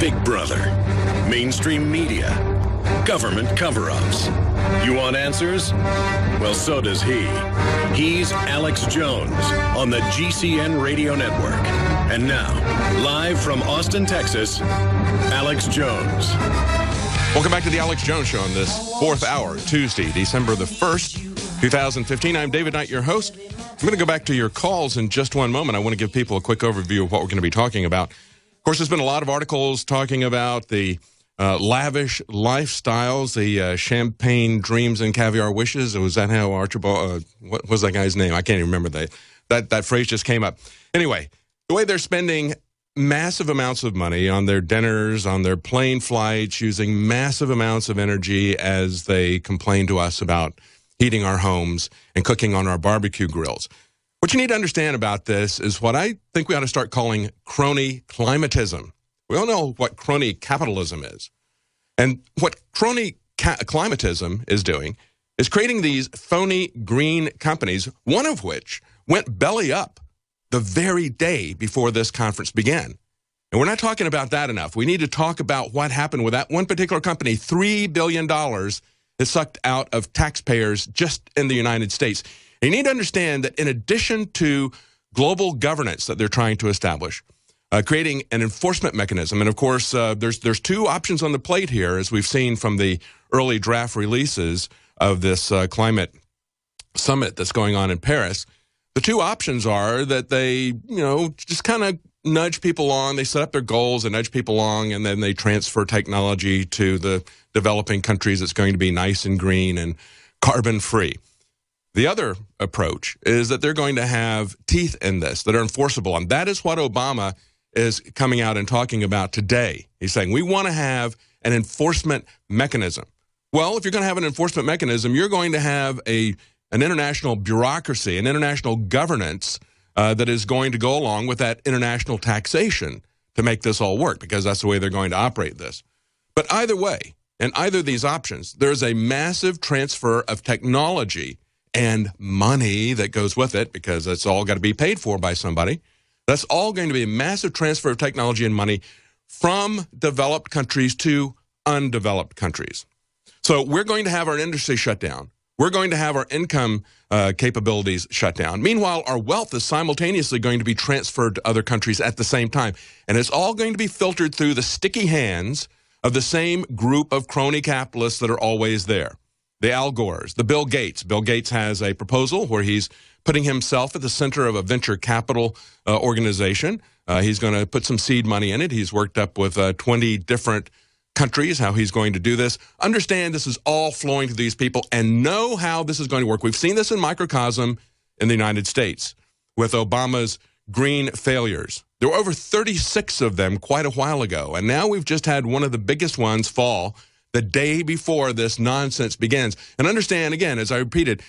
Big Brother, mainstream media, government cover-ups. You want answers? Well, so does he. He's Alex Jones on the GCN Radio Network. And now, live from Austin, Texas, Alex Jones. Welcome back to the Alex Jones Show on this fourth hour, Tuesday, December the 1st, 2015. I'm David Knight, your host. I'm going to go back to your calls in just one moment. I want to give people a quick overview of what we're going to be talking about. Of course, there's been a lot of articles talking about the lavish lifestyles, the champagne dreams and caviar wishes. Was that how Archibald, what was that guy's name? I can't even remember. That phrase just came up. Anyway, the way they're spending massive amounts of money on their dinners, on their plane flights, using massive amounts of energy as they complain to us about heating our homes and cooking on our barbecue grills. What you need to understand about this is what I think we ought to start calling crony climatism. We all know what crony capitalism is. And what crony climatism is doing is creating these phony green companies, one of which went belly up the very day before this conference began. And we're not talking about that enough. We need to talk about what happened with that one particular company. $3 billion is sucked out of taxpayers just in the United States. And you need to understand that in addition to global governance that they're trying to establish, creating an enforcement mechanism, and of course, there's two options on the plate here, as we've seen from the early draft releases of this climate summit that's going on in Paris. The two options are that they, just kind of nudge people along. They set up their goals and nudge people along, and then they transfer technology to the developing countries that's going to be nice and green and carbon-free. The other approach is that they're going to have teeth in this that are enforceable, and that is what Obama is coming out and talking about today. He's saying, we want to have an enforcement mechanism. Well, if you're going to have an enforcement mechanism, you're going to have an international bureaucracy, an international governance that is going to go along with that international taxation to make this all work, because that's the way they're going to operate this. But either way, in either of these options, there's a massive transfer of technology and money that goes with it, because it's all got to be paid for by somebody. That's all going to be a massive transfer of technology and money from developed countries to undeveloped countries. So we're going to have our industry shut down. We're going to have our income capabilities shut down. Meanwhile, our wealth is simultaneously going to be transferred to other countries at the same time. And it's all going to be filtered through the sticky hands of the same group of crony capitalists that are always there. The Al Gores, the Bill Gates. Bill Gates has a proposal where he's putting himself at the center of a venture capital organization. He's going to put some seed money in it. He's worked up with 20 different countries how he's going to do this. Understand this is all flowing to these people and know how this is going to work. We've seen this in microcosm in the United States with Obama's green failures. There were over 36 of them quite a while ago, and now we've just had one of the biggest ones fall the day before this nonsense begins. And understand, again, as I repeated,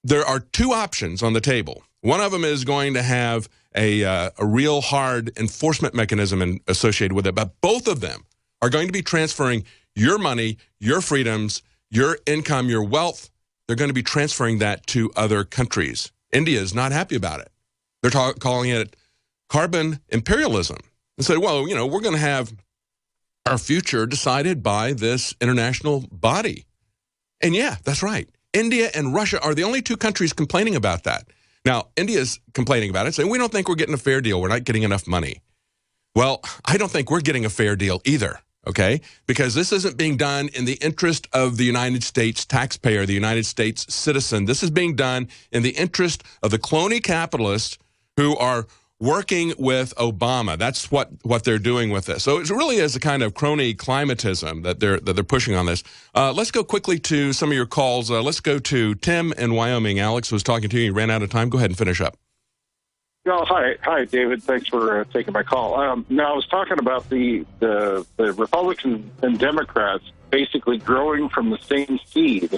there are two options on the table. One of them is going to have a real hard enforcement mechanism associated with it, but both of them are going to be transferring your money, your freedoms, your income, your wealth. They're going to be transferring that to other countries. India is not happy about it. They're calling it carbon imperialism. And say, well, we're going to have our future decided by this international body. And yeah, that's right. India and Russia are the only two countries complaining about that. Now, India's complaining about it, saying, we don't think we're getting a fair deal. We're not getting enough money. Well, I don't think we're getting a fair deal either, okay? Because this isn't being done in the interest of the United States taxpayer, the United States citizen. This is being done in the interest of the crony capitalists who are working with Obama. That's what they're doing with this. So it really is a kind of crony climatism that they're pushing on this. Let's go quickly to some of your calls. Let's go to Tim in Wyoming. Alex was talking to you. You ran out of time. Go ahead and finish up. Oh, hi, David. Thanks for taking my call. Now, I was talking about the Republicans and Democrats basically growing from the same seed.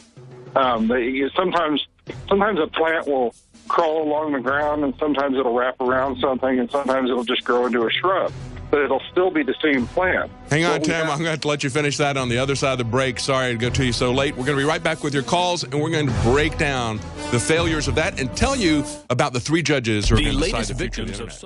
Sometimes a plant will crawl along the ground, and sometimes it'll wrap around something, and sometimes it'll just grow into a shrub. But it'll still be the same plant. Hang on, Tim. I'm going to have to let you finish that on the other side of the break. Sorry to go to you so late. We're going to be right back with your calls, and we're going to break down the failures of that and tell you about the three judges who are going to decide the future of the internet.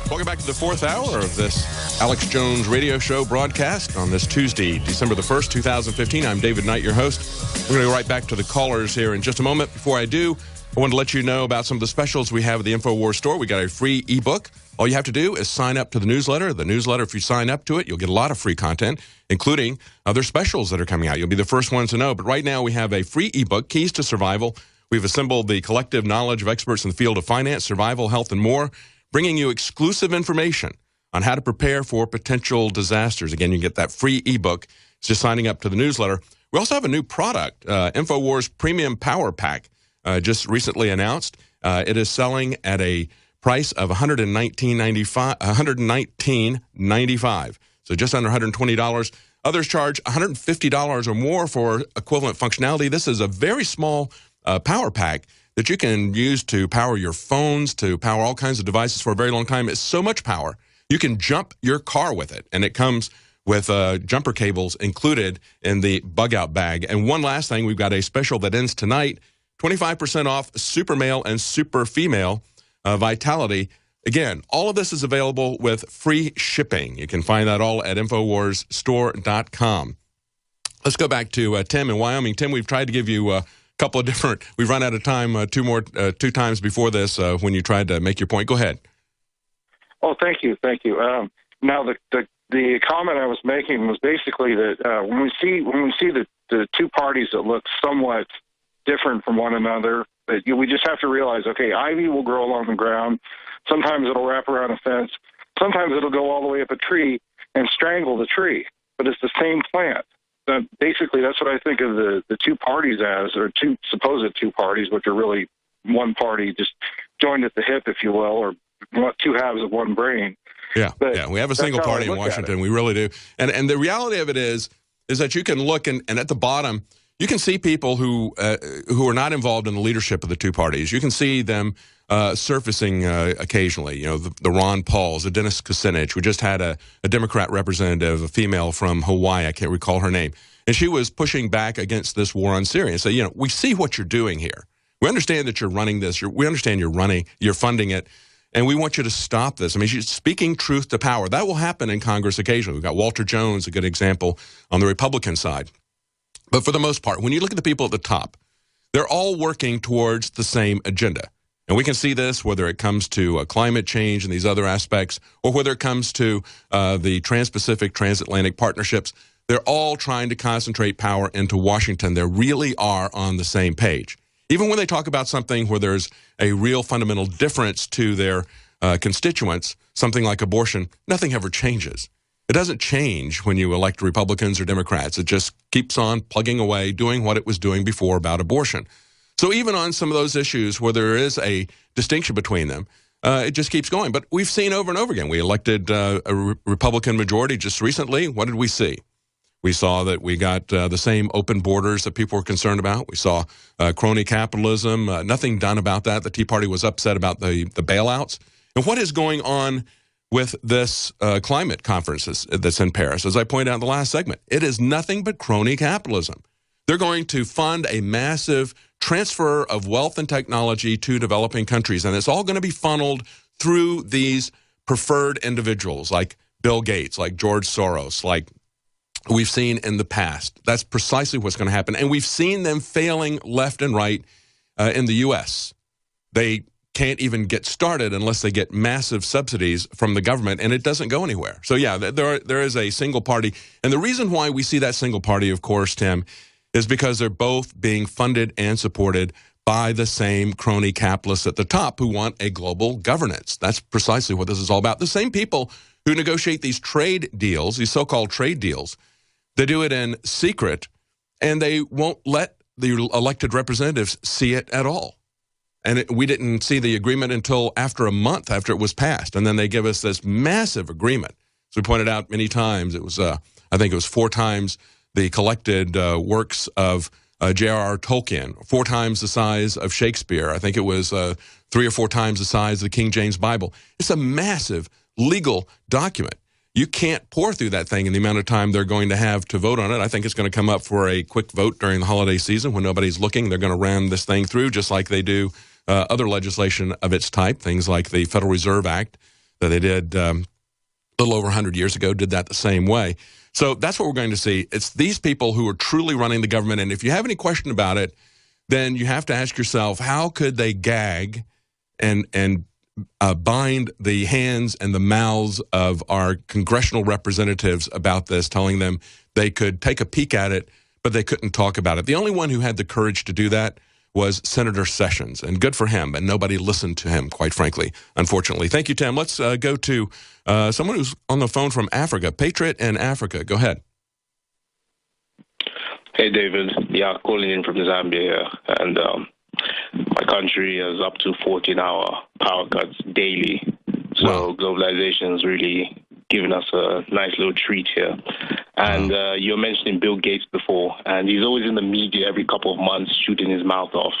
Welcome back to the fourth hour of this Alex Jones radio show broadcast on this Tuesday, December the 1st, 2015. I'm David Knight, your host. We're going to go right back to the callers here in just a moment. Before I do, I want to let you know about some of the specials we have at the InfoWars store. We got a free ebook. All you have to do is sign up to the newsletter. The newsletter, if you sign up to it, you'll get a lot of free content, including other specials that are coming out. You'll be the first ones to know. But right now we have a free ebook, Keys to Survival. We've assembled the collective knowledge of experts in the field of finance, survival, health, and more, bringing you exclusive information on how to prepare for potential disasters. Again, you can get that free ebook. It's just signing up to the newsletter. We also have a new product, InfoWars Premium Power Pack, just recently announced. It is selling at a price of $119.95, so just under $120. Others charge $150 or more for equivalent functionality. This is a very small power pack that you can use to power your phones, to power all kinds of devices for a very long time. It's so much power, you can jump your car with it, and it comes with jumper cables included in the bug-out bag. And one last thing, we've got a special that ends tonight, 25% off Super Male and Super Female Vitality. Again, all of this is available with free shipping. You can find that all at InfoWarsStore.com. Let's go back to Tim in Wyoming. Tim, we've tried to give you couple of different, we've run out of time two times before this when you tried to make your point. Go ahead. Oh, thank you. Now, the comment I was making was basically that when we see the two parties that look somewhat different from one another, we just have to realize, okay, ivy will grow along the ground. Sometimes it'll wrap around a fence. Sometimes it'll go all the way up a tree and strangle the tree. But it's the same plant. Basically, that's what I think of the two parties as, or two supposed two parties, which are really one party just joined at the hip, if you will, or two halves of one brain. Yeah, we have a single party in Washington. We really do. And the reality of it is that you can look, and at the bottom, you can see people who are not involved in the leadership of the two parties. You can see them surfacing occasionally, the Ron Pauls, the Dennis Kucinich. We just had a Democrat representative, a female from Hawaii, I can't recall her name, and she was pushing back against this war on Syria and say, we see what you're doing here. We understand that you're running this. We understand you're funding it, and we want you to stop this. I mean, she's speaking truth to power. That will happen in Congress occasionally. We've got Walter Jones, a good example, on the Republican side. But for the most part, when you look at the people at the top, they're all working towards the same agenda. And we can see this whether it comes to climate change and these other aspects, or whether it comes to the Trans-Pacific, Transatlantic partnerships. They're all trying to concentrate power into Washington. They really are on the same page. Even when they talk about something where there's a real fundamental difference to their constituents, something like abortion, nothing ever changes. It doesn't change when you elect Republicans or Democrats. It just keeps on plugging away, doing what it was doing before about abortion. So even on some of those issues where there is a distinction between them, it just keeps going. But we've seen over and over again. We elected a Republican majority just recently. What did we see? We saw that we got the same open borders that people were concerned about. We saw crony capitalism, nothing done about that. The Tea Party was upset about the bailouts. And what is going on with this climate conference that's in Paris? As I pointed out in the last segment, it is nothing but crony capitalism. They're going to fund a massive transfer of wealth and technology to developing countries, and it's all going to be funneled through these preferred individuals like Bill Gates, like George Soros, like we've seen in the past. That's precisely what's going to happen, and we've seen them failing left and right in the U.S. They can't even get started unless they get massive subsidies from the government, and it doesn't go anywhere. So, yeah, there is a single party, and the reason why we see that single party, of course, Tim, is because they're both being funded and supported by the same crony capitalists at the top who want a global governance. That's precisely what this is all about. The same people who negotiate these trade deals, these so-called trade deals, they do it in secret, and they won't let the elected representatives see it at all. And we didn't see the agreement until after a month after it was passed, and then they give us this massive agreement. As we pointed out many times, it was, I think it was 4 times the collected works of J.R.R. Tolkien, 4 times the size of Shakespeare. I think it was 3 or 4 times the size of the King James Bible. It's a massive legal document. You can't pour through that thing in the amount of time they're going to have to vote on it. I think it's going to come up for a quick vote during the holiday season when nobody's looking. They're going to ram this thing through just like they do other legislation of its type, things like the Federal Reserve Act that they did a little over 100 years ago, did that the same way. So that's what we're going to see. It's these people who are truly running the government. And if you have any question about it, then you have to ask yourself, how could they gag and bind the hands and the mouths of our congressional representatives about this, telling them they could take a peek at it, but they couldn't talk about it. The only one who had the courage to do that was Senator Sessions, and good for him, and nobody listened to him, quite frankly, unfortunately. Thank you, Tim. Let's go to someone who's on the phone from Africa. Patriot in Africa. Go ahead. Hey, David. Yeah, calling in from Zambia here. And my country is up to 14-hour power cuts daily. So globalization is really giving us a nice little treat here. And you were mentioning Bill Gates before, and he's always in the media every couple of months shooting his mouth off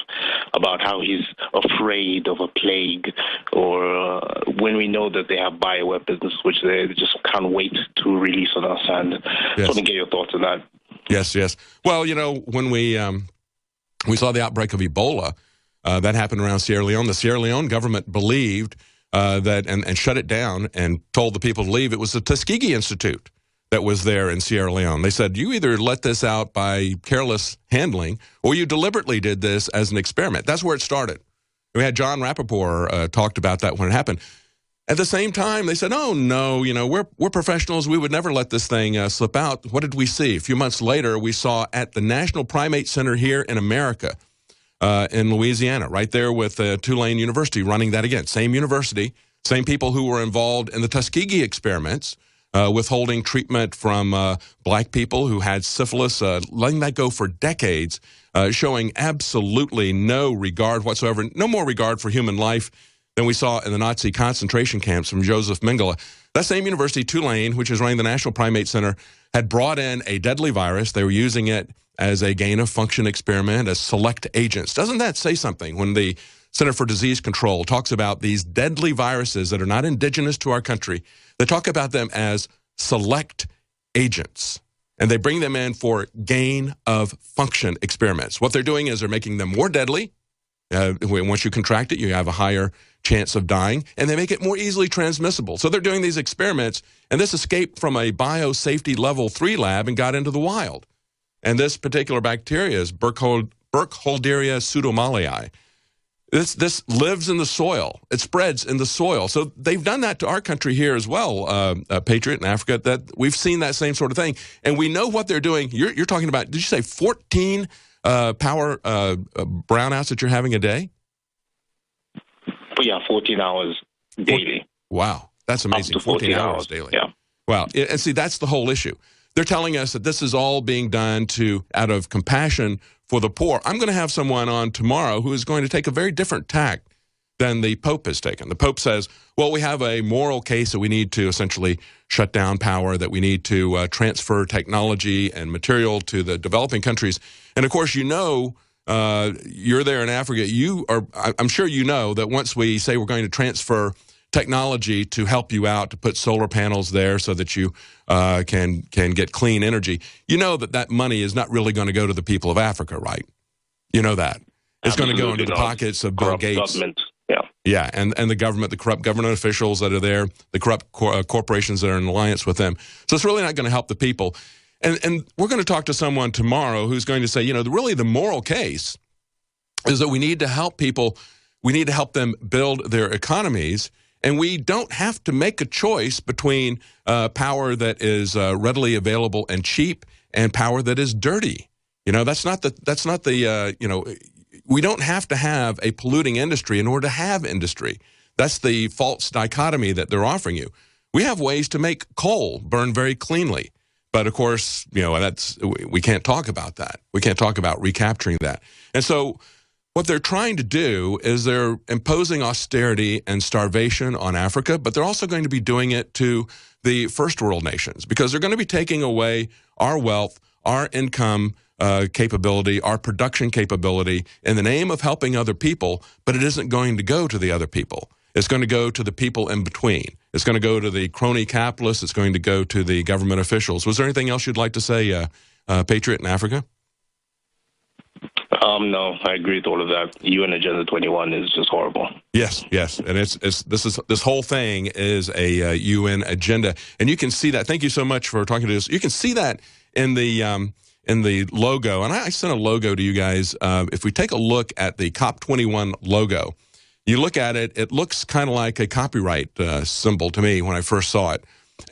about how he's afraid of a plague, or when we know that they have bioweapons, which they just can't wait to release on us. And I want to get your thoughts on that. Yes, yes. Well, you know, when we saw the outbreak of Ebola, that happened around Sierra Leone. The Sierra Leone government believed that and shut it down and told the people to leave. It was the Tuskegee Institute that was there in Sierra Leone. They said, you either let this out by careless handling or you deliberately did this as an experiment. That's where it started. We had John Rappaport talked about that when it happened. At the same time, they said, oh, no, you know, we're professionals. We would never let this thing slip out. What did we see? A few months later, we saw at the National Primate Center here in America, in Louisiana, right there with Tulane University running that again. Same university, same people who were involved in the Tuskegee experiments, withholding treatment from black people who had syphilis, letting that go for decades, showing absolutely no regard whatsoever, no more regard for human life than we saw in the Nazi concentration camps from Joseph Mengele. That same university, Tulane, which is running the National Primate Center, had brought in a deadly virus. They were using it as a gain-of-function experiment, as select agents. Doesn't that say something when the Center for Disease Control talks about these deadly viruses that are not indigenous to our country? They talk about them as select agents, and they bring them in for gain-of-function experiments. What they're doing is they're making them more deadly. Once you contract it, you have a higher chance of dying, and they make it more easily transmissible. So they're doing these experiments, and this escaped from a biosafety level 3 lab and got into the wild. And this particular bacteria is Burkholderia pseudomallei. This lives in the soil. It spreads in the soil. So they've done that to our country here as well, Patriot in Africa, that we've seen that same sort of thing. And we know what they're doing. You're talking about, did you say 14 power brownouts that you're having a day? Yeah, 14 hours daily. Wow, that's amazing. 14 hours daily. Yeah. Wow, and see, that's the whole issue. They're telling us that this is all being done out of compassion for the poor. I'm going to have someone on tomorrow who is going to take a very different tack than the Pope has taken. The Pope says, well, we have a moral case that we need to essentially shut down power, that we need to transfer technology and material to the developing countries. And, of course, you know, you're there in Africa. I'm sure you know that once we say we're going to transfer technology to help you out, to put solar panels there so that you can get clean energy, you know that money is not really going to go to the people of Africa, right? You know that. It's going to go into the pockets of Bill Gates. Government. Yeah, and the government, the corrupt government officials that are there, the corrupt corporations that are in alliance with them. So it's really not going to help the people. And we're going to talk to someone tomorrow who's going to say, you know, really the moral case is that we need to help people. We need to help them build their economies. And we don't have to make a choice between power that is readily available and cheap and power that is dirty. You know, that's not the you know, we don't have to have a polluting industry in order to have industry. That's the false dichotomy that they're offering you. We have ways to make coal burn very cleanly. But, of course, you know, we can't talk about that. We can't talk about recapturing that. And so what they're trying to do is they're imposing austerity and starvation on Africa, but they're also going to be doing it to the first world nations because they're going to be taking away our wealth, our income capability, our production capability in the name of helping other people, but it isn't going to go to the other people. It's going to go to the people in between. It's going to go to the crony capitalists. It's going to go to the government officials. Was there anything else you'd like to say, Patriot in Africa? No, I agree with all of that. UN Agenda 21 is just horrible. Yes, and this whole thing is a UN agenda, and you can see that. Thank you so much for talking to us. You can see that in the logo, and I sent a logo to you guys. If we take a look at the COP21 logo, you look at it, it looks kind of like a copyright symbol to me when I first saw it.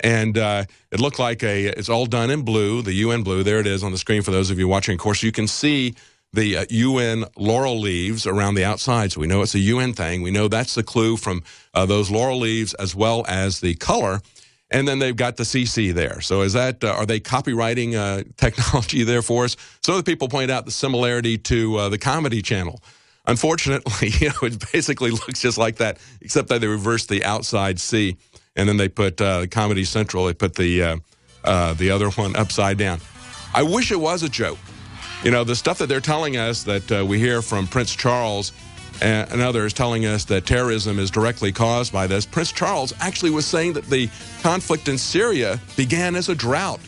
And it looked like it's all done in blue, the UN blue. There it is on the screen for those of you watching. Of course, you can see the UN laurel leaves around the outside, so we know it's a UN thing. We know that's the clue from those laurel leaves as well as the color. And then they've got the CC there. So is that are they copywriting technology there for us? Some other people point out the similarity to the Comedy Channel. Unfortunately, it basically looks just like that, except that they reversed the outside C, and then they put Comedy Central. They put the other one upside down. I wish it was a joke. The stuff that they're telling us that we hear from Prince Charles and others telling us that terrorism is directly caused by this. Prince Charles actually was saying that the conflict in Syria began as a drought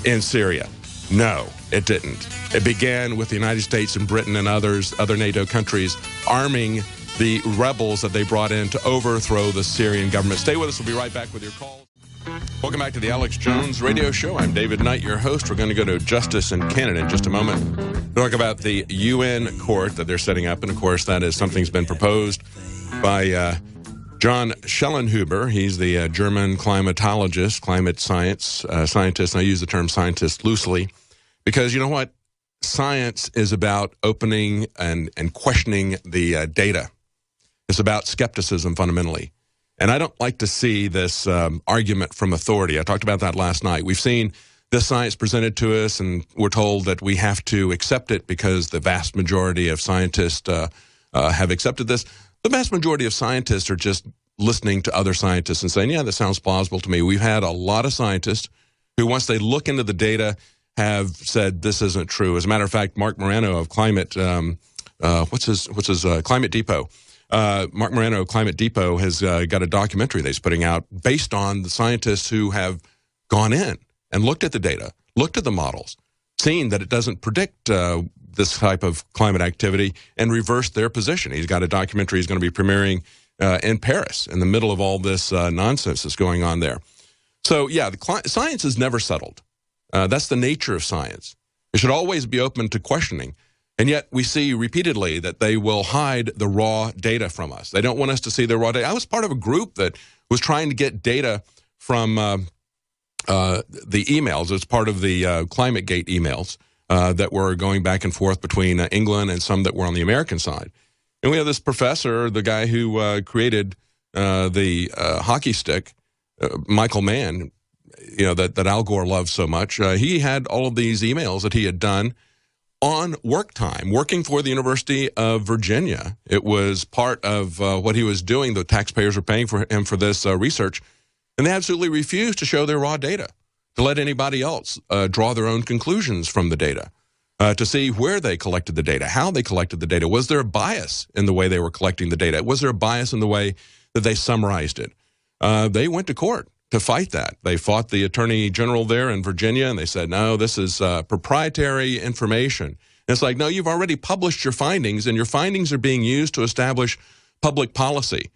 in Syria. No, it didn't. It began with the United States and Britain and other NATO countries arming the rebels that they brought in to overthrow the Syrian government. Stay with us. We'll be right back with your calls. Welcome back to the Alex Jones Radio Show. I'm David Knight, your host. We're going to go to Justice in Canada in just a moment. We'll talk about the UN court that they're setting up. And, of course, that is something that's been proposed by John Schellenhuber. He's the German climatologist, climate scientist. And I use the term scientist loosely because, you know what? Science is about opening and questioning the data. It's about skepticism fundamentally. And I don't like to see this argument from authority. I talked about that last night. We've seen this science presented to us, and we're told that we have to accept it because the vast majority of scientists have accepted this. The vast majority of scientists are just listening to other scientists and saying, yeah, that sounds plausible to me. We've had a lot of scientists who, once they look into the data, have said this isn't true. As a matter of fact, Mark Morano of Climate, Climate Depot. Mark Morano of Climate Depot has got a documentary that he's putting out based on the scientists who have gone in and looked at the data, looked at the models, seen that it doesn't predict this type of climate activity, and reversed their position. He's got a documentary he's going to be premiering in Paris in the middle of all this nonsense that's going on there. So, yeah, science is never settled. That's the nature of science. It should always be open to questioning. And yet we see repeatedly that they will hide the raw data from us. They don't want us to see the raw data. I was part of a group that was trying to get data from the emails. It's part of the ClimateGate emails that were going back and forth between England and some that were on the American side. And we have this professor, the guy who created the hockey stick, Michael Mann, that Al Gore loves so much. He had all of these emails that he had done on work time, working for the University of Virginia. It was part of what he was doing. The taxpayers were paying for him for this research, and they absolutely refused to show their raw data, to let anybody else draw their own conclusions from the data, to see where they collected the data, how they collected the data. Was there a bias in the way they were collecting the data? Was there a bias in the way that they summarized it? They went to court to fight that. They fought the attorney general there in Virginia, and they said, no, this is proprietary information. And it's like, no, you've already published your findings, and your findings are being used to establish public policy.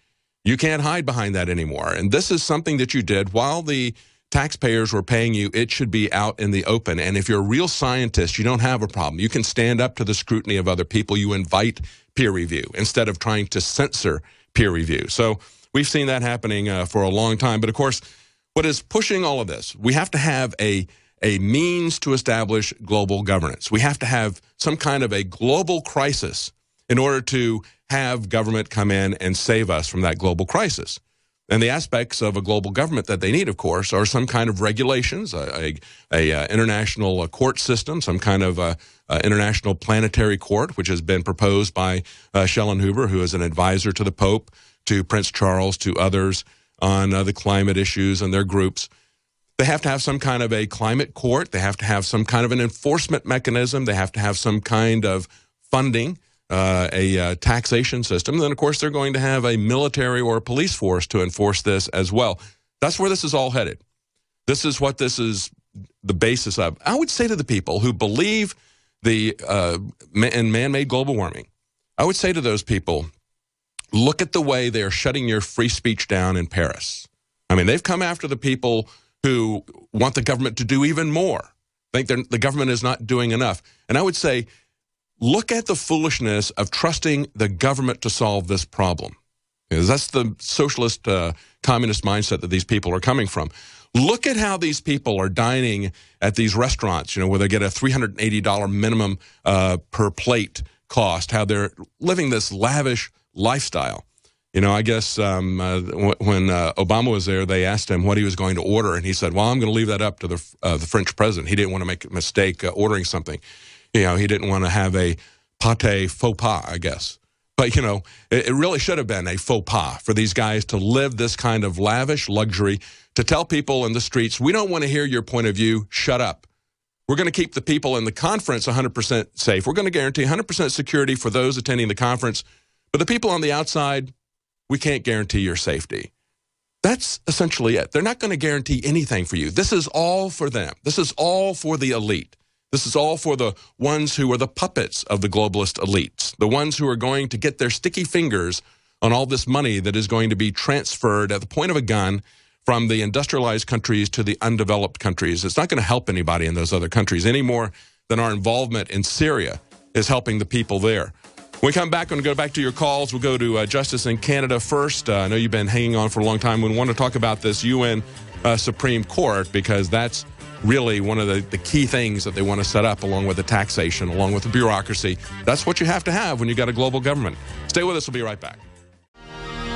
You can't hide behind that anymore. And this is something that you did while the taxpayers were paying you. It should be out in the open. And if you're a real scientist, you don't have a problem. You can stand up to the scrutiny of other people. You invite peer review instead of trying to censor peer review. So we've seen that happening for a long time. But of course, what is pushing all of this? We have to have a means to establish global governance. We have to have some kind of a global crisis in order to have government come in and save us from that global crisis. And the aspects of a global government that they need, of course, are some kind of regulations, a international court system, some kind of international planetary court, which has been proposed by Schellenhuber, who is an advisor to the Pope, to Prince Charles, to others on the climate issues and their groups. They have to have some kind of a climate court. They have to have some kind of an enforcement mechanism. They have to have some kind of funding, a taxation system. And then, of course, they're going to have a military or a police force to enforce this as well. That's where this is all headed. This is what this is the basis of. I would say to the people who believe and man-made global warming, I would say to those people, look at the way they're shutting your free speech down in Paris. I mean, they've come after the people who want the government to do even more, think the government is not doing enough. And I would say, look at the foolishness of trusting the government to solve this problem. Because that's the socialist, communist mindset that these people are coming from. Look at how these people are dining at these restaurants, where they get a $380 minimum per plate cost, how they're living this lavish lifestyle. I guess when Obama was there, they asked him what he was going to order, and he said, well, I'm going to leave that up to the French president. He didn't want to make a mistake ordering something. He didn't want to have a pâté faux pas, I guess. But, it really should have been a faux pas for these guys to live this kind of lavish luxury, to tell people in the streets, we don't want to hear your point of view, shut up. We're going to keep the people in the conference 100% safe. We're going to guarantee 100% security for those attending the conference. But the people on the outside, we can't guarantee your safety. That's essentially it. They're not going to guarantee anything for you. This is all for them. This is all for the elite. This is all for the ones who are the puppets of the globalist elites, the ones who are going to get their sticky fingers on all this money that is going to be transferred at the point of a gun from the industrialized countries to the undeveloped countries. It's not going to help anybody in those other countries any more than our involvement in Syria is helping the people there. When we come back, we're going to go back to your calls. We'll go to Justice in Canada first. I know you've been hanging on for a long time. We want to talk about this UN Supreme Court, because that's really one of the key things that they want to set up, along with the taxation, along with the bureaucracy. That's what you have to have when you've got a global government. Stay with us. We'll be right back.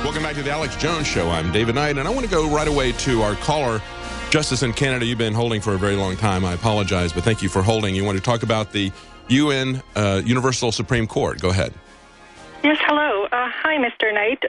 Welcome back to the Alex Jones Show. I'm David Knight, and I want to go right away to our caller, Justice in Canada. You've been holding for a very long time. I apologize, but thank you for holding. You want to talk about the UN Universal Supreme Court. Go ahead. Yes, hello. Hi, Mr. Knight.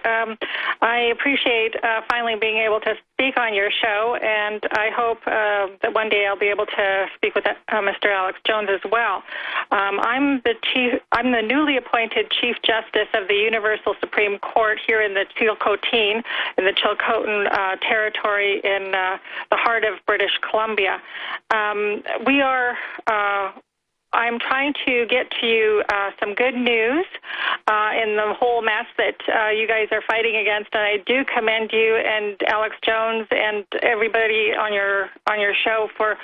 I appreciate finally being able to speak on your show, and I hope that one day I'll be able to speak with Mr. Alex Jones as well. I'm the newly appointed Chief Justice of the Universal Supreme Court here in the Chilcotin, in the Chilcotin Territory in the heart of British Columbia. I'm trying to get to you some good news in the whole mess that you guys are fighting against, and I do commend you and Alex Jones and everybody on your show for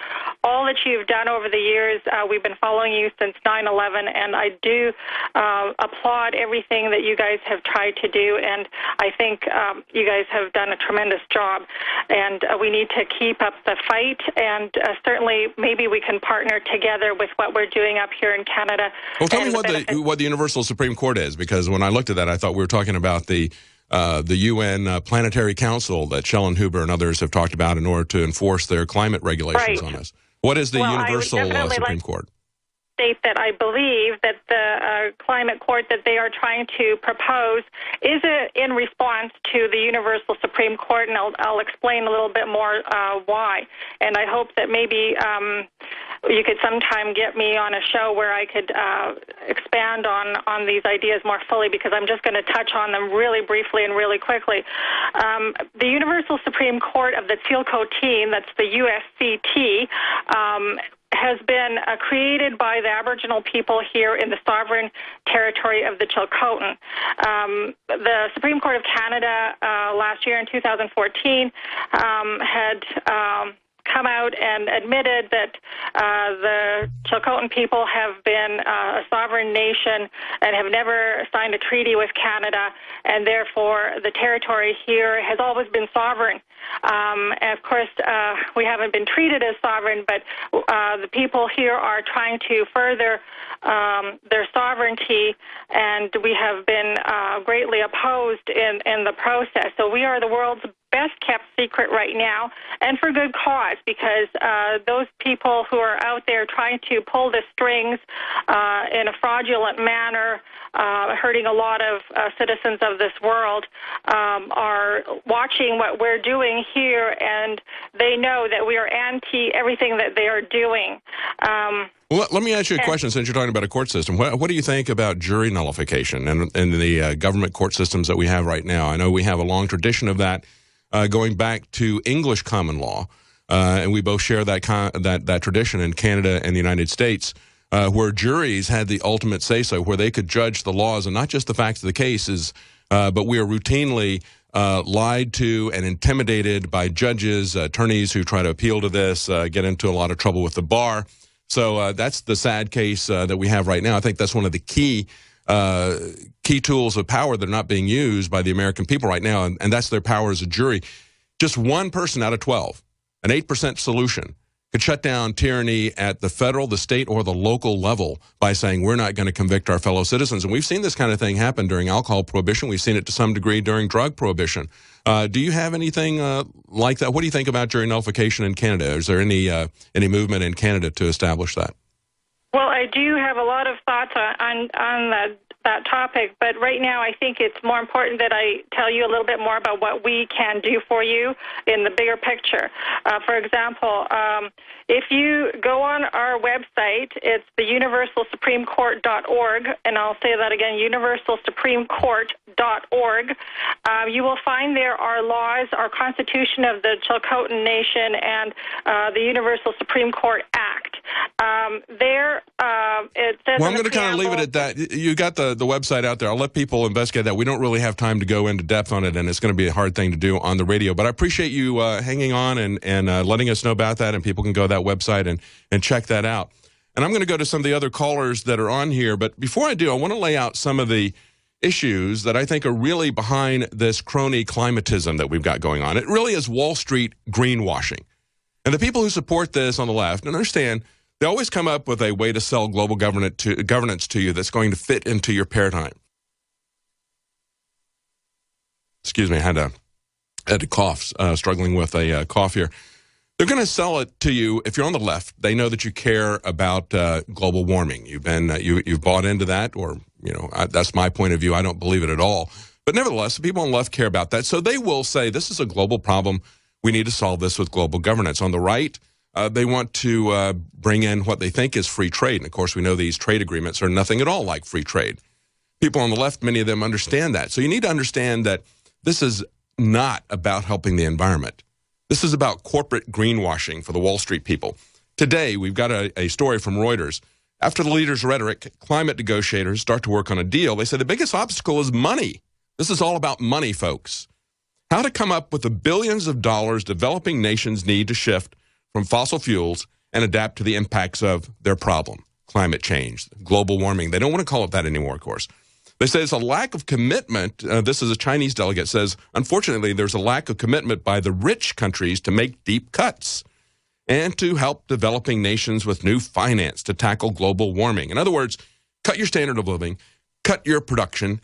all that you've done over the years. We've been following you since 9/11, and I do applaud everything that you guys have tried to do, and I think you guys have done a tremendous job, and we need to keep up the fight, and certainly maybe we can partner together with what we're doing up here in Canada. Well, tell me what the Universal Supreme Court is, because when I looked at that, I thought we were talking about the UN Planetary Council that Shellen Huber and others have talked about in order to enforce their climate regulations on us. What is the Universal Supreme Court? State that I believe that the climate court that they are trying to propose is in response to the Universal Supreme Court, and I'll explain a little bit more why. And I hope that maybe you could sometime get me on a show where I could expand on these ideas more fully, because I'm just going to touch on them really briefly and really quickly. The Universal Supreme Court of the Chilcotin, that's the USCT, has been created by the Aboriginal people here in the sovereign territory of the Chilcotin. The Supreme Court of Canada last year in 2014 had come out and admitted that the Chilcotin people have been a sovereign nation and have never signed a treaty with Canada, and therefore the territory here has always been sovereign. And of course, we haven't been treated as sovereign, but the people here are trying to further their sovereignty, and we have been greatly opposed in the process. So we are the world's best-kept secret right now, and for good cause, because those people who are out there trying to pull the strings in a fraudulent manner, hurting a lot of citizens of this world, are watching what we're doing here, and they know that we are anti everything that they are doing. Well, let me ask you a question, since you're talking about a court system. What do you think about jury nullification and the government court systems that we have right now? I know we have a long tradition of that, going back to English common law, and we both share that tradition in Canada and the United States. where juries had the ultimate say-so, where they could judge the laws and not just the facts of the cases, but we are routinely lied to and intimidated by judges, attorneys who try to appeal to this, get into a lot of trouble with the bar. So that's the sad case that we have right now. I think that's one of the key tools of power that are not being used by the American people right now, and that's their power as a jury. Just one person out of 12, an 8% solution, could shut down tyranny at the federal, the state, or the local level by saying we're not going to convict our fellow citizens. And we've seen this kind of thing happen during alcohol prohibition. We've seen it to some degree during drug prohibition. Do you have anything like that? What do you think about jury nullification in Canada? Is there any movement in Canada to establish that? Well, I do have a lot of thoughts on that topic, but right now I think it's more important that I tell you a little bit more about what we can do for you in the bigger picture. For example, if you go on our website, it's the universalsupremecourt.org, and I'll say that again, universalsupremecourt.org. You will find there our laws, our Constitution of the Chilcotin Nation, and the Universal Supreme Court Act. It says. Well, I'm going to kind of leave it at that. You got the website out there. I'll let people investigate that. We don't really have time to go into depth on it, and it's going to be a hard thing to do on the radio. But I appreciate you hanging on and letting us know about that, and people can go to that website and check that out. And I'm going to go to some of the other callers that are on here. But before I do, I want to lay out some of the issues that I think are really behind this crony climatism that we've got going on. It really is Wall Street greenwashing. And the people who support this on the left, and understand, they always come up with a way to sell global governance to you that's going to fit into your paradigm. Excuse me, I had to cough, struggling with a cough here. They're going to sell it to you if you're on the left. They know that you care about global warming. You've bought into that, or that's my point of view. I don't believe it at all. But nevertheless, the people on the left care about that. So they will say this is a global problem. We need to solve this with global governance. On the right, they want to bring in what they think is free trade. And, of course, we know these trade agreements are nothing at all like free trade. People on the left, many of them understand that. So you need to understand that this is not about helping the environment. This is about corporate greenwashing for the Wall Street people. Today, we've got a story from Reuters. After the leaders' rhetoric, climate negotiators start to work on a deal. They say the biggest obstacle is money. This is all about money, folks. How to come up with the billions of dollars developing nations need to shift from fossil fuels and adapt to the impacts of their problem, climate change, global warming. They don't want to call it that anymore, of course. They say it's a lack of commitment. This is a Chinese delegate says, unfortunately, there's a lack of commitment by the rich countries to make deep cuts and to help developing nations with new finance to tackle global warming. In other words, cut your standard of living, cut your production,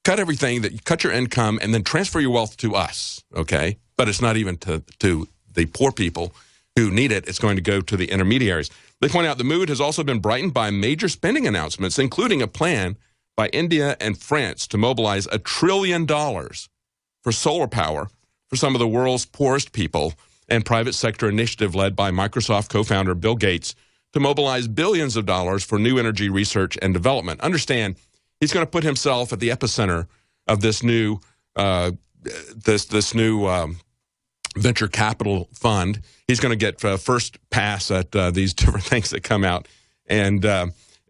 cut everything, cut your income, and then transfer your wealth to us, okay? But it's not even to the poor people who need it. It's going to go to the intermediaries. They point out the mood has also been brightened by major spending announcements, including a plan by India and France to mobilize $1 trillion for solar power for some of the world's poorest people, and private sector initiative led by Microsoft co-founder Bill Gates to mobilize billions of dollars for new energy research and development. Understand, he's going to put himself at the epicenter of this new venture capital fund. He's going to get first pass at these different things that come out, and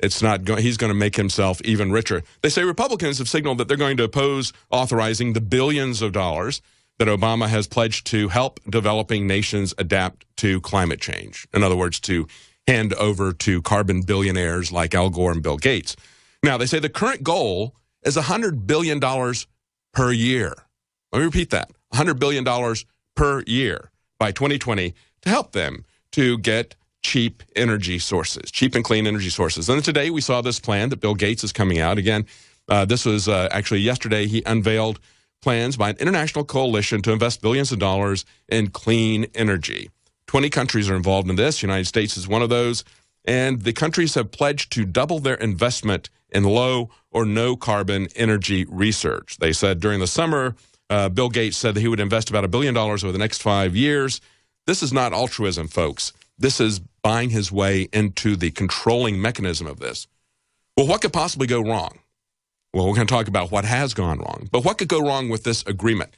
he's going to make himself even richer. They say Republicans have signaled that they're going to oppose authorizing the billions of dollars that Obama has pledged to help developing nations adapt to climate change. In other words, to hand over to carbon billionaires like Al Gore and Bill Gates. Now, they say the current goal is $100 billion per year. Let me repeat that, $100 billion per year by 2020 to help them to get cheap energy sources, cheap and clean energy sources. And today we saw this plan that Bill Gates is coming out. Again, this was actually yesterday he unveiled plans by an international coalition to invest billions of dollars in clean energy. 20 countries are involved in this. The United States is one of those. And the countries have pledged to double their investment in low or no carbon energy research. They said during the summer, Bill Gates said that he would invest about $1 billion over the next 5 years. This is not altruism, folks. This is buying his way into the controlling mechanism of this. Well, what could possibly go wrong? Well, we're going to talk about what has gone wrong. But what could go wrong with this agreement?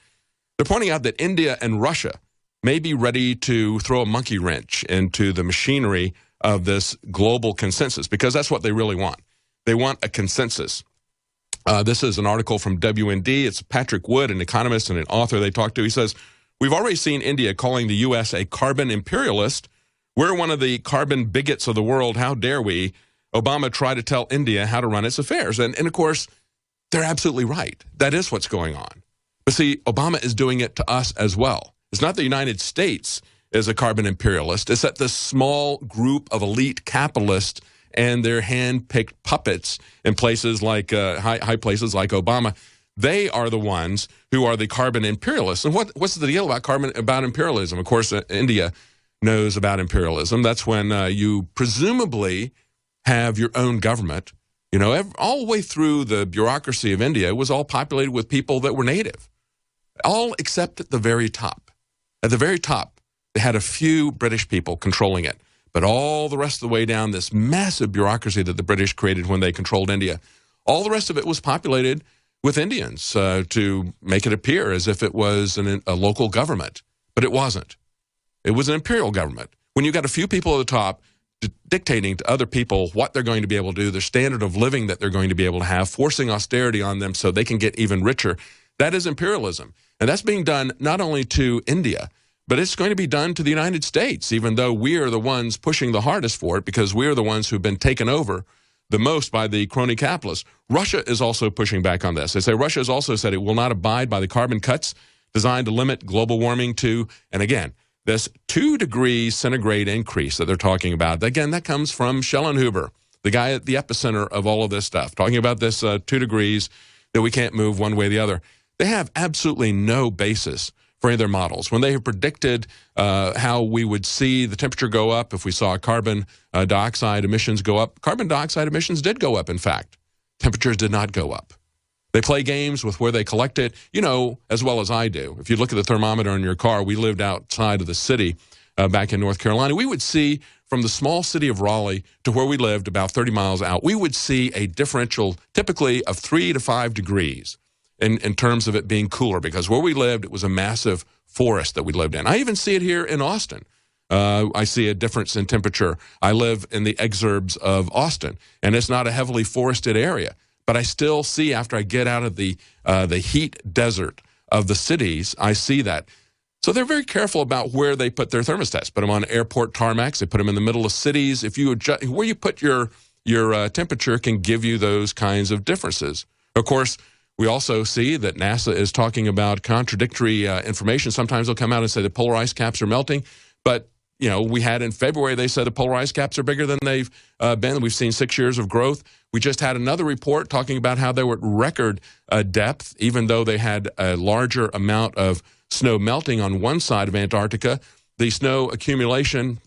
They're pointing out that India and Russia may be ready to throw a monkey wrench into the machinery of this global consensus, because that's what they really want. They want a consensus. This is an article from WND. It's Patrick Wood, an economist and an author they talked to. He says, we've already seen India calling the U.S. a carbon imperialist. We're one of the carbon bigots of the world. How dare we? Obama tried to tell India how to run its affairs. And of course, they're absolutely right. That is what's going on. But see, Obama is doing it to us as well. It's not the United States is a carbon imperialist. It's that this small group of elite capitalists and their hand-picked puppets in places like high places like Obama, they are the ones who are the carbon imperialists. And what's the deal about imperialism? Of course, India knows about imperialism. That's when you presumably have your own government. You know, all the way through the bureaucracy of India was all populated with people that were native, all except at the very top. At the very top, they had a few British people controlling it. But all the rest of the way down, this massive bureaucracy that the British created when they controlled India, all the rest of it was populated with Indians to make it appear as if it was a local government. But it wasn't. It was an imperial government. When you got a few people at the top dictating to other people what they're going to be able to do, their standard of living that they're going to be able to have, forcing austerity on them so they can get even richer, that is imperialism. And that's being done not only to India, but it's going to be done to the United States, even though we are the ones pushing the hardest for it because we are the ones who've been taken over the most by the crony capitalists. Russia is also pushing back on this. They say Russia has also said it will not abide by the carbon cuts designed to limit global warming to, and again, this 2 degrees centigrade increase that they're talking about. Again, that comes from Schellenhuber, the guy at the epicenter of all of this stuff, talking about this 2 degrees that we can't move one way or the other. They have absolutely no basis for any of their models. When they have predicted how we would see the temperature go up if we saw carbon dioxide emissions go up, carbon dioxide emissions did go up, in fact. Temperatures did not go up. They play games with where they collect it, you know, as well as I do. If you look at the thermometer in your car, we lived outside of the city back in North Carolina. We would see from the small city of Raleigh to where we lived about 30 miles out, we would see a differential typically of 3 to 5 degrees in terms of it being cooler, because where we lived, it was a massive forest that we lived in. I even see it here in Austin. I see a difference in temperature. I live in the exurbs of Austin, and it's not a heavily forested area. But I still see, after I get out of the heat desert of the cities, I see that. So they're very careful about where they put their thermostats. Put them on airport tarmacs. They put them in the middle of cities. If you adjust, where you put your temperature can give you those kinds of differences. Of course, we also see that NASA is talking about contradictory information. Sometimes they'll come out and say the polar ice caps are melting. But, you know, we had in February, they said the polar ice caps are bigger than they've been. We've seen 6 years of growth. We just had another report talking about how they were at record depth, even though they had a larger amount of snow melting on one side of Antarctica. The snow accumulation,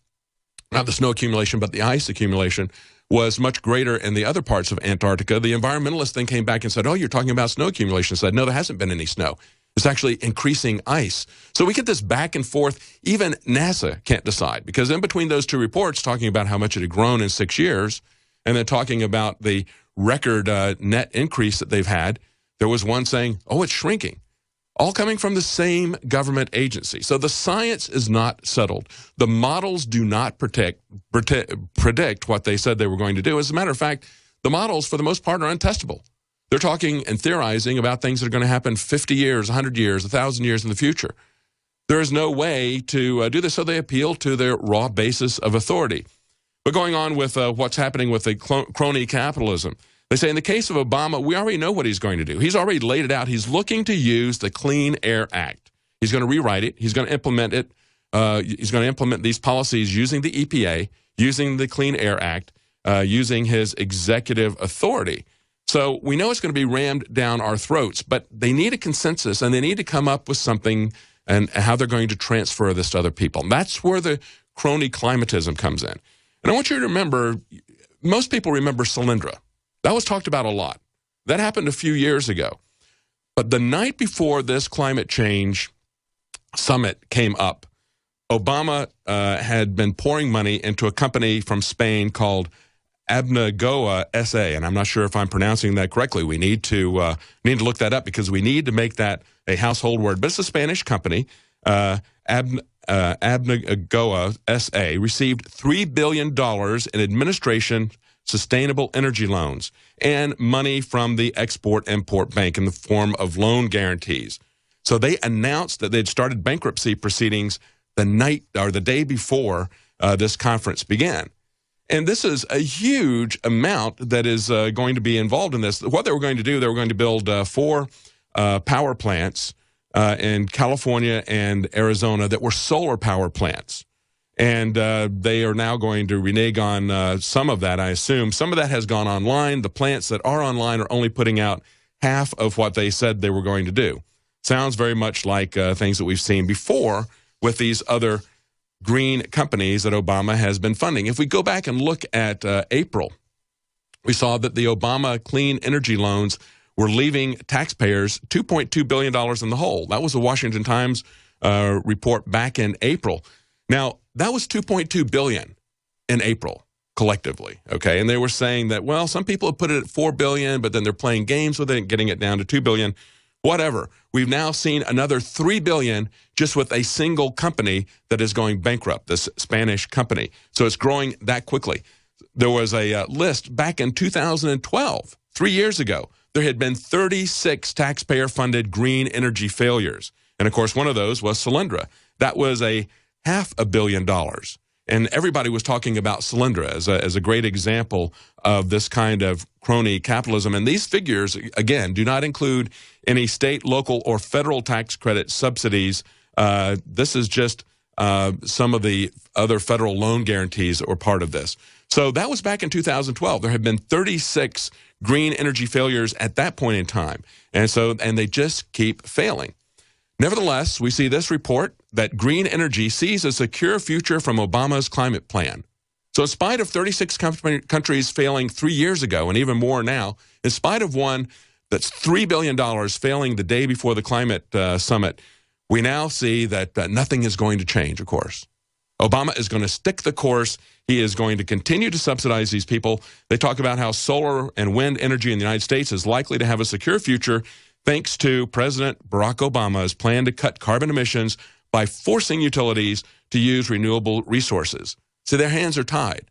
not the snow accumulation, but the ice accumulation was much greater in the other parts of Antarctica. The environmentalists then came back and said, oh, you're talking about snow accumulation. I said, no, there hasn't been any snow. It's actually increasing ice. So we get this back and forth. Even NASA can't decide, because in between those two reports talking about how much it had grown in 6 years and then talking about the record net increase that they've had, there was one saying, oh, it's shrinking. All coming from the same government agency. So the science is not settled. The models do not predict what they said they were going to do. As a matter of fact, the models, for the most part, are untestable. They're talking and theorizing about things that are going to happen 50 years, 100 years, 1,000 years in the future. There is no way to do this, so they appeal to their raw basis of authority. But going on with what's happening with the crony capitalism, they say in the case of Obama, we already know what he's going to do. He's already laid it out. He's looking to use the Clean Air Act. He's going to rewrite it. He's going to implement it. He's going to implement these policies using the EPA, using the Clean Air Act, using his executive authority. So we know it's going to be rammed down our throats, but they need a consensus, and they need to come up with something and how they're going to transfer this to other people. And that's where the crony climatism comes in. And I want you to remember, most people remember Solyndra. That was talked about a lot. That happened a few years ago. But the night before this climate change summit came up, Obama had been pouring money into a company from Spain called Abnegoa SA, and I'm not sure if I'm pronouncing that correctly. We need to look that up, because we need to make that a household word. But it's a Spanish company, Abnagawa SA received $3 billion in administration sustainable energy loans and money from the Export-Import Bank in the form of loan guarantees. So they announced that they'd started bankruptcy proceedings the night or the day before this conference began. And this is a huge amount that is going to be involved in this. What they were going to do, they were going to build 4 power plants in California and Arizona that were solar power plants. And they are now going to renege on some of that, I assume. Some of that has gone online. The plants that are online are only putting out half of what they said they were going to do. Sounds very much like things that we've seen before with these other green companies that Obama has been funding. If we go back and look at April, we saw that the Obama clean energy loans were leaving taxpayers $2.2 billion in the hole. That was the Washington Times report back in April. Now, that was $2.2 billion in April collectively, okay? And they were saying that, well, some people have put it at $4 billion, but then they're playing games with it, getting it down to $2 billion. Whatever. We've now seen another $3 billion just with a single company that is going bankrupt, this Spanish company. So it's growing that quickly. There was a list back in 2012, 3 years ago. There had been 36 taxpayer-funded green energy failures. And, of course, one of those was Solyndra. That was a $500 million. And everybody was talking about Solyndra as a great example of this kind of crony capitalism. And these figures, again, do not include any state, local, or federal tax credit subsidies. This is just some of the other federal loan guarantees that were part of this. So that was back in 2012. There have been 36 green energy failures at that point in time. And they just keep failing. Nevertheless, we see this report that green energy sees a secure future from Obama's climate plan. So in spite of 36 countries failing 3 years ago, and even more now, in spite of one that's $3 billion failing the day before the climate summit, we now see that nothing is going to change, of course. Obama is going to stick the course. He is going to continue to subsidize these people. They talk about how solar and wind energy in the United States is likely to have a secure future thanks to President Barack Obama's plan to cut carbon emissions by forcing utilities to use renewable resources. So their hands are tied.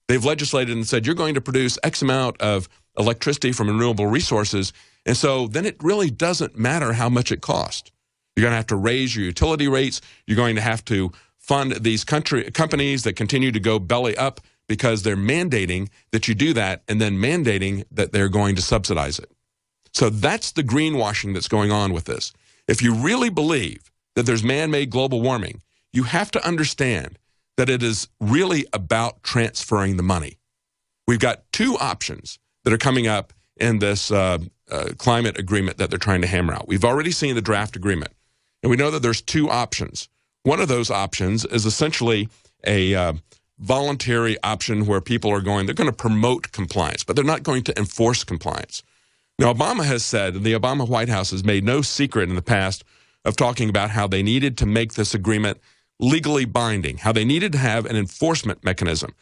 They've legislated and said, you're going to produce X amount of electricity from renewable resources, and so then it really doesn't matter how much it costs. You're going to have to raise your utility rates. You're going to have to fund these companies that continue to go belly up because they're mandating that you do that and then mandating that they're going to subsidize it. So that's the greenwashing that's going on with this. If you really believe that there's man-made global warming, you have to understand that it is really about transferring the money. We've got 2 options that are coming up in this climate agreement that they're trying to hammer out. We've already seen the draft agreement, and we know that there's 2 options. One of those options is essentially a voluntary option where people are they're going to promote compliance, but they're not going to enforce compliance. Now, Obama has said, and the Obama White House has made no secret in the past of talking about how they needed to make this agreement legally binding, how they needed to have an enforcement mechanism.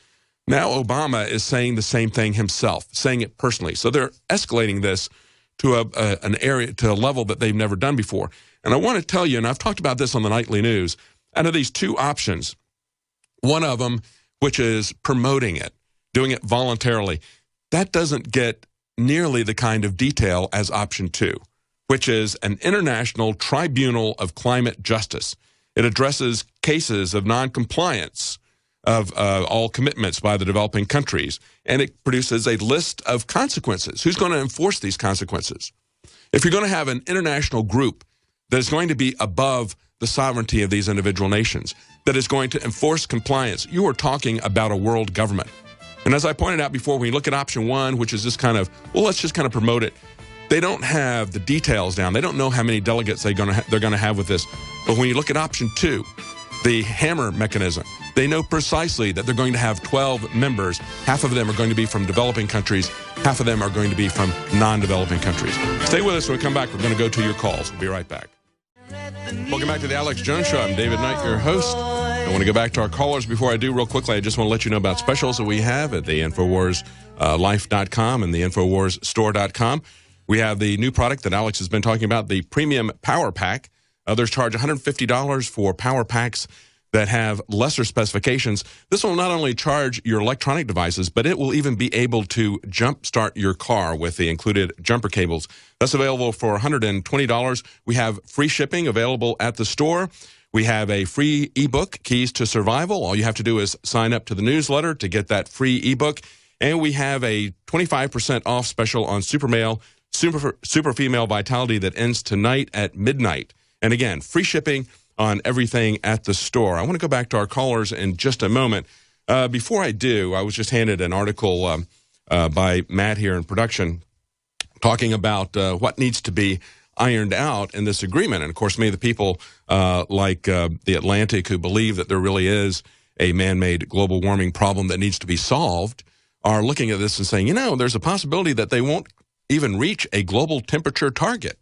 Now Obama is saying the same thing himself, saying it personally. So they're escalating this to a level that they've never done before. And I want to tell you, and I've talked about this on the nightly news, out of these 2 options, one of them, which is promoting it, doing it voluntarily, that doesn't get nearly the kind of detail as option 2, which is an international tribunal of climate justice. It addresses cases of noncompliance of all commitments by the developing countries, and it produces a list of consequences. Who's going to enforce these consequences? If you're going to have an international group that is going to be above the sovereignty of these individual nations, that is going to enforce compliance, you are talking about a world government. And as I pointed out before, when you look at option 1, which is just kind of, well, let's just kind of promote it, they don't have the details down. They don't know how many delegates they're going to have with this. But when you look at option 2, the hammer mechanism, they know precisely that they're going to have 12 members. Half of them are going to be from developing countries. Half of them are going to be from non-developing countries. Stay with us when we come back. We're going to go to your calls. We'll be right back. Welcome back to the Alex Jones Show. I'm David Knight, your host. I want to go back to our callers. Before I do, real quickly, I just want to let you know about specials that we have at the InfoWarsLife.com and the InfoWarsStore.com. We have the new product that Alex has been talking about, the Premium Power Pack. Others charge $150 for power packs that have lesser specifications. This will not only charge your electronic devices, but it will even be able to jump-start your car with the included jumper cables. That's available for $120. We have free shipping available at the store. We have a free ebook, Keys to Survival. All you have to do is sign up to the newsletter to get that free ebook. And we have a 25% off special on Super Male, Super Female Vitality that ends tonight at midnight. And again, free shipping on everything at the store. I want to go back to our callers in just a moment. Before I do, I was just handed an article by Matt here in production talking about what needs to be ironed out in this agreement. And, of course, many of the people like The Atlantic who believe that there really is a man-made global warming problem that needs to be solved are looking at this and saying, you know, there's a possibility that they won't even reach a global temperature target,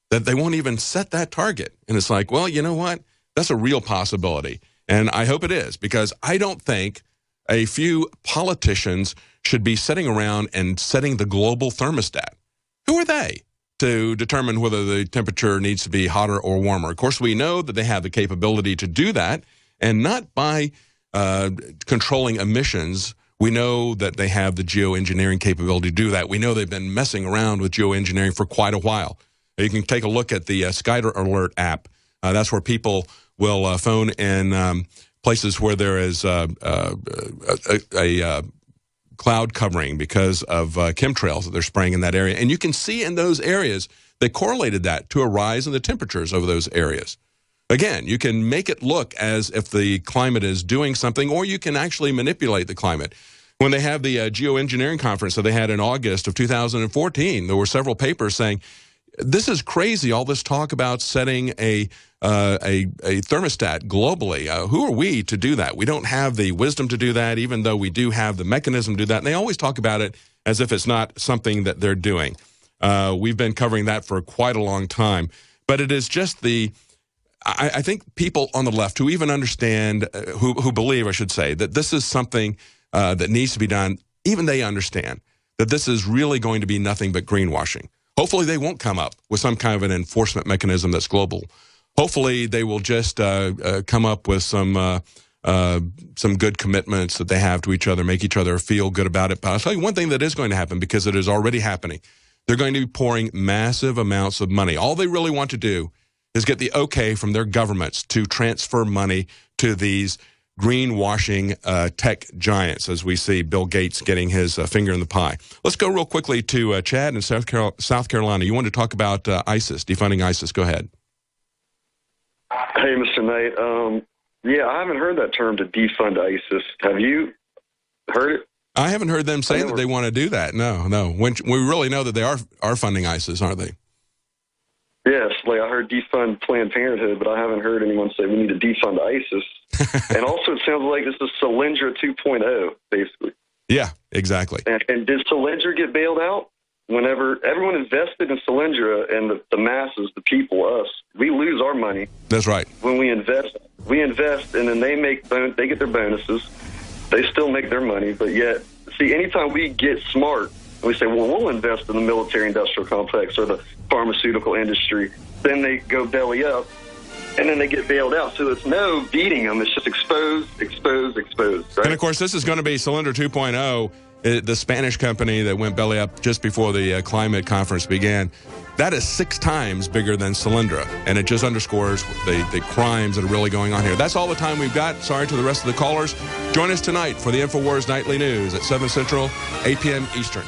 that they won't even set that target. And it's like, well, you know what? That's a real possibility. And I hope it is, because I don't think a few politicians should be sitting around and setting the global thermostat. Who are they to determine whether the temperature needs to be hotter or warmer? Of course, we know that they have the capability to do that, and not by controlling emissions. We know that they have the geoengineering capability to do that. We know they've been messing around with geoengineering for quite a while. You can take a look at the Sky Alert app. That's where people will phone in places where there is a cloud covering because of chemtrails that they're spraying in that area. And you can see in those areas, they correlated that to a rise in the temperatures over those areas. Again, you can make it look as if the climate is doing something, or you can actually manipulate the climate. When they have the geoengineering conference that they had in August of 2014, there were several papers saying, this is crazy, all this talk about setting a thermostat globally. Who are we to do that? We don't have the wisdom to do that, even though we do have the mechanism to do that. And they always talk about it as if it's not something that they're doing. We've been covering that for quite a long time. But it is just I think people on the left who even understand, who believe, I should say, that this is something that needs to be done, even they understand that this is really going to be nothing but greenwashing. Hopefully they won't come up with some kind of an enforcement mechanism that's global. Hopefully they will just come up with some good commitments that they have to each other, make each other feel good about it. But I'll tell you one thing that is going to happen, because it is already happening. They're going to be pouring massive amounts of money. All they really want to do is get the okay from their governments to transfer money to these greenwashing tech giants, as we see Bill Gates getting his finger in the pie. Let's go real quickly to Chad in South Carolina. You wanted to talk about ISIS, defunding ISIS. Go ahead. Hey, Mr. Knight. Yeah, I haven't heard that term, to defund ISIS. Have you heard it? I haven't heard them say that they want to do that. No. We really know that they are funding ISIS, aren't they? Yes, like I heard defund Planned Parenthood, but I haven't heard anyone say we need to defund ISIS. And also, it sounds like this is Solyndra 2.0, basically. Yeah, exactly. And did Solyndra get bailed out? Whenever everyone invested in Solyndra, and the masses, the people, us, we lose our money. That's right. When we invest, and then they get their bonuses. They still make their money, but yet, see, anytime we get smart, we say, well, we'll invest in the military-industrial complex or the pharmaceutical industry. Then they go belly up, and then they get bailed out. So it's no beating them. It's just exposed. Right? And, of course, this is going to be Solyndra 2.0, the Spanish company that went belly up just before the climate conference began. That is 6 times bigger than Solyndra, and it just underscores the crimes that are really going on here. That's all the time we've got. Sorry to the rest of the callers. Join us tonight for the InfoWars Nightly News at 7 Central, 8 p.m. Eastern.